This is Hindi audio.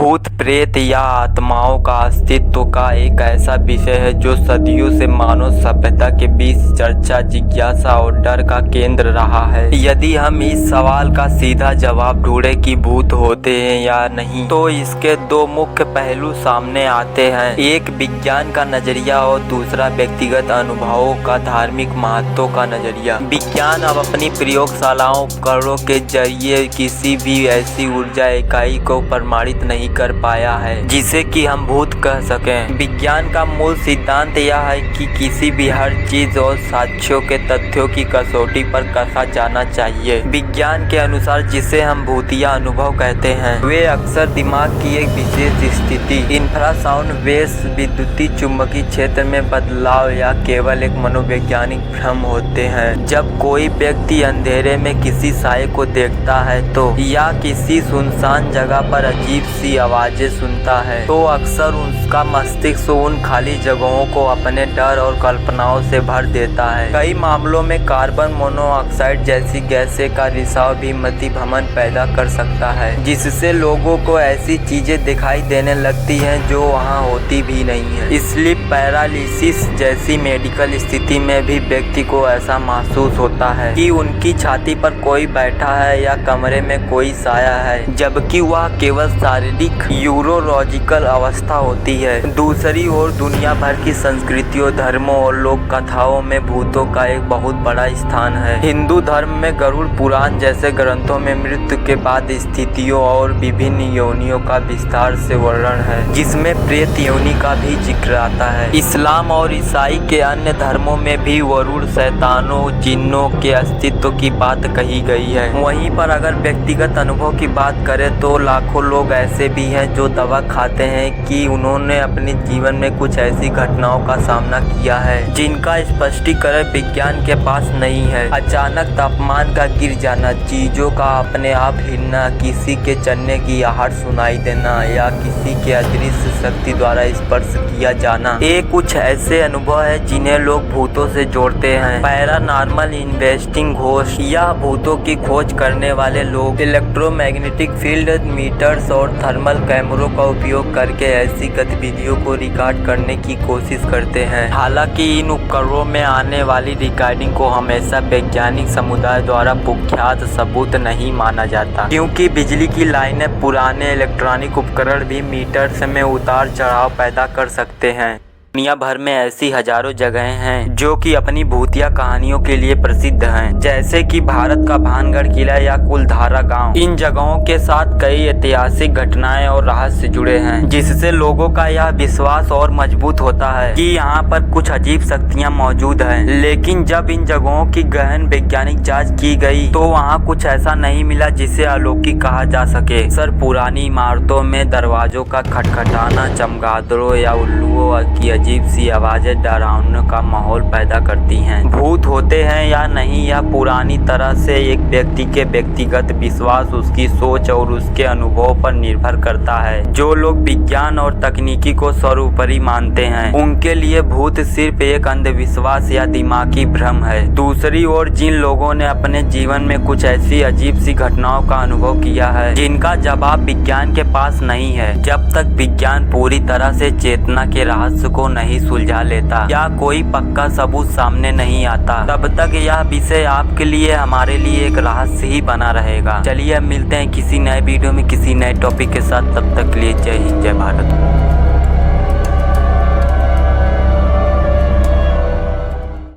भूत प्रेत या आत्माओं का अस्तित्व का एक ऐसा विषय है जो सदियों से मानव सभ्यता के बीच चर्चा, जिज्ञासा और डर का केंद्र रहा है। यदि हम इस सवाल का सीधा जवाब ढूंढें कि भूत होते हैं या नहीं, तो इसके दो मुख्य पहलू सामने आते हैं। एक विज्ञान का नजरिया और दूसरा व्यक्तिगत अनुभवों का धार्मिक महत्व का नजरिया। विज्ञान अब अपनी प्रयोगशालाओं उपकरणों के जरिए किसी भी ऐसी ऊर्जा इकाई को प्रमाणित नहीं कर पाया है जिसे कि हम भूत कह सकें। विज्ञान का मूल सिद्धांत यह है कि किसी भी हर चीज और साक्ष्यों के तथ्यों की कसौटी पर कसा जाना चाहिए। विज्ञान के अनुसार जिसे हम भूतिया अनुभव कहते हैं, वे अक्सर दिमाग की एक विशेष स्थिति, इंफ्रासाउंड वेव्स, विद्युतीय चुंबकीय क्षेत्र में बदलाव या केवल एक मनोवैज्ञानिक भ्रम होते हैं। जब कोई व्यक्ति अंधेरे में किसी साए को देखता है तो या किसी सुनसान जगह पर अजीब सी आवाजें सुनता है, तो अक्सर उसका मस्तिष्क उन खाली जगहों को अपने डर और कल्पनाओं से भर देता है। कई मामलों में कार्बन मोनोऑक्साइड जैसी गैसें का रिसाव भी मति भ्रमण पैदा कर सकता है, जिससे लोगों को ऐसी चीजें दिखाई देने लगती हैं जो वहां होती भी नहीं है। स्लीप पैरालिसिस जैसी मेडिकल स्थिति में भी व्यक्ति को ऐसा महसूस होता है कि उनकी छाती पर कोई बैठा है या कमरे में कोई साया है, जबकि वह केवल शारीरिक यूरोलॉजिकल अवस्था होती है। दूसरी ओर दुनिया भर की संस्कृतियों, धर्मों और लोक कथाओं में भूतों का एक बहुत बड़ा स्थान है। हिंदू धर्म में गरुड़ पुराण जैसे ग्रंथों में मृत्यु के बाद स्थितियों और विभिन्न योनियों का विस्तार से वर्णन है, जिसमें प्रेत योनि का भी जिक्र आता है। इस्लाम और ईसाई के अन्य धर्मों में भी वरुण, शैतानों, जिन्नों के अस्तित्व की बात कही गई है। वहीं पर अगर व्यक्तिगत अनुभव की बात करें तो लाखों लोग ऐसे भी हैं जो दवा खाते हैं कि उन्होंने अपने जीवन में कुछ ऐसी घटनाओं का सामना किया है जिनका स्पष्टीकरण विज्ञान के पास नहीं है। अचानक तापमान का गिर जाना, चीजों का अपने आप हिलना, किसी के चलने की आहट सुनाई देना या किसी के अदृश्य शक्ति द्वारा स्पर्श किया जाना, ये कुछ ऐसे अनुभव है जिन्हें लोग भूतों से जोड़ते हैं। पैरानॉर्मल इन्वेस्टिंग घोस्ट या भूतों की खोज करने वाले लोग इलेक्ट्रोमैग्नेटिक फील्ड मीटर्स और थर्मल कैमरों का उपयोग करके ऐसी गतिविधियों को रिकॉर्ड करने की कोशिश करते हैं। हालांकि इन उपकरणों में आने वाली रिकॉर्डिंग को हमेशा वैज्ञानिक समुदाय द्वारा पुख्यात सबूत नहीं माना जाता, क्योंकि बिजली की लाइनें, पुराने इलेक्ट्रॉनिक उपकरण भी मीटर्स में उतार चढ़ाव पैदा कर सकते हैं। दुनिया भर में ऐसी हजारों जगहें हैं जो कि अपनी भूतिया कहानियों के लिए प्रसिद्ध हैं, जैसे कि भारत का भानगढ़ किला या कुलधारा गांव। इन जगहों के साथ कई ऐतिहासिक घटनाएं और रहस्य जुड़े हैं, जिससे लोगों का यह विश्वास और मजबूत होता है कि यहाँ पर कुछ अजीब शक्तियाँ मौजूद हैं। लेकिन जब इन जगहों की गहन वैज्ञानिक जाँच की गई तो वहाँ कुछ ऐसा नहीं मिला जिसे अलौकिक कहा जा सके। सर पुरानी इमारतों में दरवाजों का खटखटाना, चमगादड़ों या उल्लुओं की अजीब सी आवाजें डरावने का माहौल पैदा करती हैं। भूत होते हैं या नहीं, यह पुरानी तरह से एक व्यक्ति के व्यक्तिगत विश्वास, उसकी सोच और उसके अनुभव पर निर्भर करता है। जो लोग विज्ञान और तकनीकी को सर्वोपरि मानते हैं, उनके लिए भूत सिर्फ एक अंधविश्वास या दिमागी भ्रम है। दूसरी ओर जिन लोगों ने अपने जीवन में कुछ ऐसी अजीब सी घटनाओं का अनुभव किया है जिनका जवाब विज्ञान के पास नहीं है, जब तक विज्ञान पूरी तरह से चेतना के रहस्य को नहीं सुलझा लेता या कोई पक्का सबूत सामने नहीं आता, तब तक यह विषय आपके लिए, हमारे लिए एक रहस्य ही बना रहेगा। चलिए अब मिलते हैं किसी नए वीडियो में किसी नए टॉपिक के साथ। तब तक के लिए जय हिंद, जय भारत।